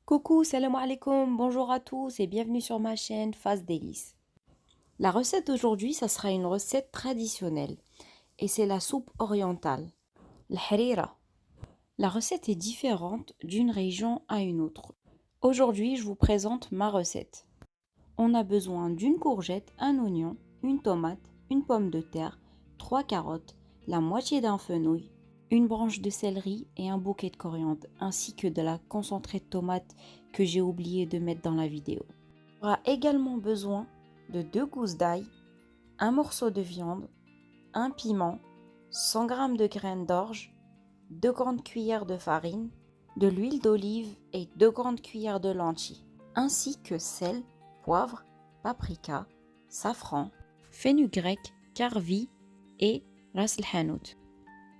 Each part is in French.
Coucou, salam alaikum, bonjour à tous et bienvenue sur ma chaîne Faz Délices. La recette d'aujourd'hui, ça sera une recette traditionnelle et c'est la soupe orientale, l'harira. La recette est différente d'une région à une autre. Aujourd'hui, je vous présente ma recette. On a besoin d'une courgette, un oignon, une tomate, une pomme de terre, 3 carottes, la moitié d'un fenouil, une branche de céleri et un bouquet de coriandre, ainsi que de la concentrée de tomate que j'ai oublié de mettre dans la vidéo. On aura également besoin de 2 gousses d'ail, un morceau de viande, un piment, 100 g de graines d'orge, 2 grandes cuillères de farine, de l'huile d'olive et 2 grandes cuillères de lentilles, ainsi que sel, poivre, paprika, safran, fenugrec, karvi et ras el hanout.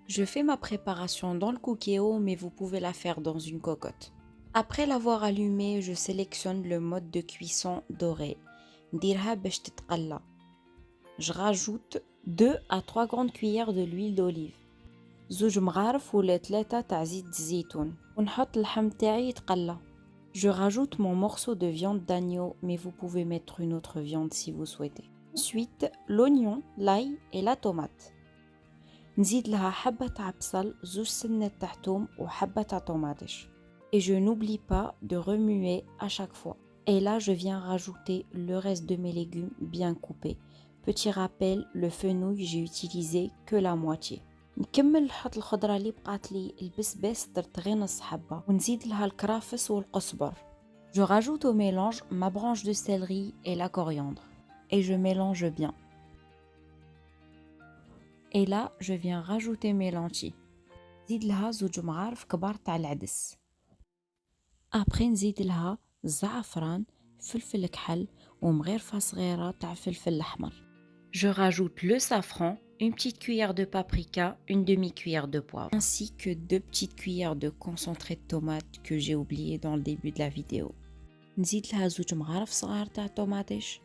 Je fais ma préparation dans le cookéo, mais vous pouvez la faire dans une cocotte. Après l'avoir allumé, je sélectionne le mode de cuisson doré. Ndirha bash titqalla. Je rajoute 2 à 3 grandes cuillères de l'huile d'olive. زوج مغارف ولا 3 تاع زيت الزيتون ونحط اللحم تاعي يتقلى. Je rajoute mon morceau de viande d'agneau, mais vous pouvez mettre une autre viande si vous souhaitez. Ensuite, l'oignon, l'ail et la tomate. نزيد لها حبة تاع بصل، زوج سنات تاع توم وحبة تاع طماطش. Et je n'oublie pas de remuer à chaque fois. Et là, je viens rajouter le reste de mes légumes bien coupés. Petit rappel, le fenouil, j'ai utilisé que la moitié. نكمل نحط الخضرة اللي بقات لي البسباس درت غير نص حبة ونزيد لها الكرافس والقزبر. Je rajoute au mélange ma branche de céleri et la coriandre. Et je mélange bien. Et là, je viens rajouter mes lentilles. نزيد لها 2 مغارف كبار تاع العدس. Après نزيد لها الزعفران، فلفل كحل ومغرفة صغيرة تاع فلفل الأحمر. Je rajoute le safran, une petite cuillère de paprika, une demi-cuillère de poivre, ainsi que 2 petites cuillères de concentré de tomate que j'ai oublié dans le début de la vidéo. نزيد لها 2 مغارف صغار تاع طماطش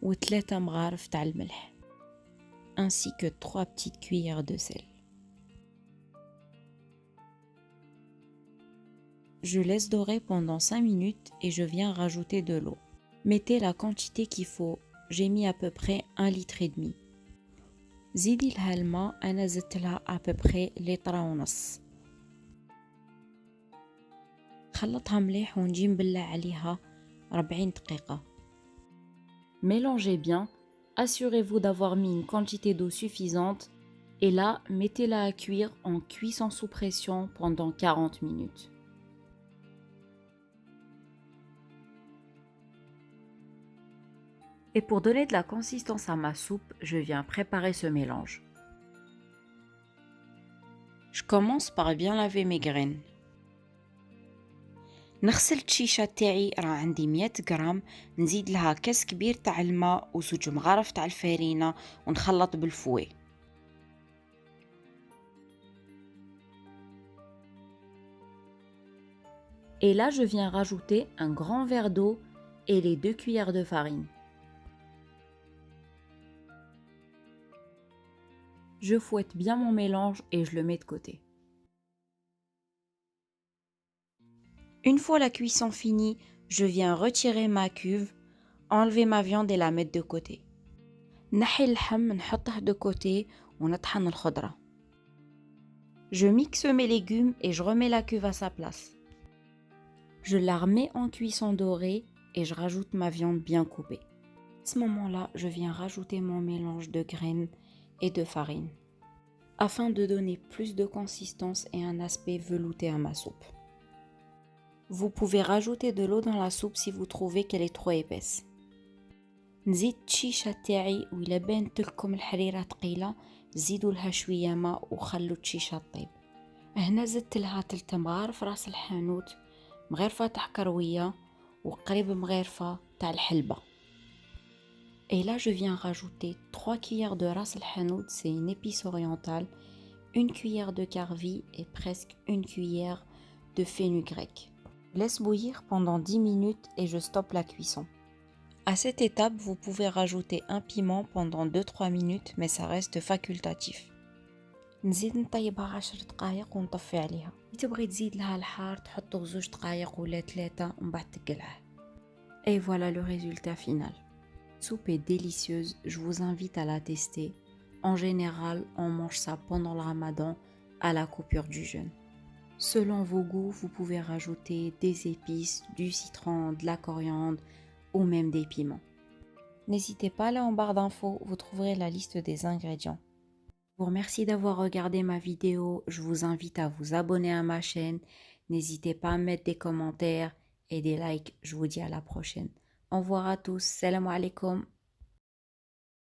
و3 مغارف تاع الملح, ainsi que 3 petites cuillères de sel. Je laisse dorer pendant 5 minutes et je viens rajouter de l'eau. Mettez la quantité qu'il faut. J'ai mis à peu près 1,5 litre. زيدي لها الماء، أنا زدت لها à peu près 1,5 litre. خلطها مليح ونجي نبلع عليها 40 دقيقة. Mélangez bien. Assurez-vous d'avoir mis une quantité d'eau suffisante. Et là, mettez-la à cuire en cuisson sous pression pendant 40 minutes. Et pour donner de la consistance à ma soupe, je viens préparer ce mélange. Je commence par bien laver mes graines. نغسل التشيشة تاعي راه عندي 100 غرام، نزيد لها كاس كبير تاع الماء و2 مغارف تاع الفارينة ونخلط بالفوي. Et là, je viens rajouter un grand verre d'eau et les 2 cuillères de farine. Je fouette bien mon mélange et je le mets de côté. Une fois la cuisson finie, je viens retirer ma cuve, enlever ma viande et la mettre de côté. نحي اللحم نحطه de côté ونطحن الخضرة. Je mixe mes légumes et je remets la cuve à sa place. Je la remets en cuisson dorée et je rajoute ma viande bien coupée. À ce moment-là, je viens rajouter mon mélange de graines et de farine, afin de donner plus de consistance et un aspect velouté à ma soupe. Vous pouvez rajouter de l'eau dans la soupe si vous trouvez qu'elle est trop épaisse. نزيد التشيشة تاعي وإلا بانت لكم الحريرة ثقيلة زيدوا لها شوية ماء وخلوا التشيشة طيب. هنا زدت لها 3 مغارف راس الحانوت، مغرفة تاع كروية وقريب مغرفة تاع الحلبة. Et là, je viens rajouter 3 cuillères de ras el hanout, c'est une épice orientale, une cuillère de karvi et presque une cuillère de fenugrec. Je laisse bouillir pendant 10 minutes et je stoppe la cuisson. À cette étape, vous pouvez rajouter un piment pendant 2-3 minutes, mais ça reste facultatif. نزيد نطيبها 10 دقائق ونطفي عليها. تبغي تزيد لها الحار تحطه 2 دقايق ولا 3 ومن بعد تقلعه. Et voilà le résultat final. La soupe est délicieuse, je vous invite à la tester. En général, on mange ça pendant le ramadan à la coupure du jeûne. Selon vos goûts, vous pouvez rajouter des épices, du citron, de la coriandre ou même des piments. N'hésitez pas à aller en barre d'infos, vous trouverez la liste des ingrédients. Je vous remercie d'avoir regardé ma vidéo, je vous invite à vous abonner à ma chaîne. N'hésitez pas à mettre des commentaires et des likes, je vous dis à la prochaine. Au revoir à tous, salam alaikum.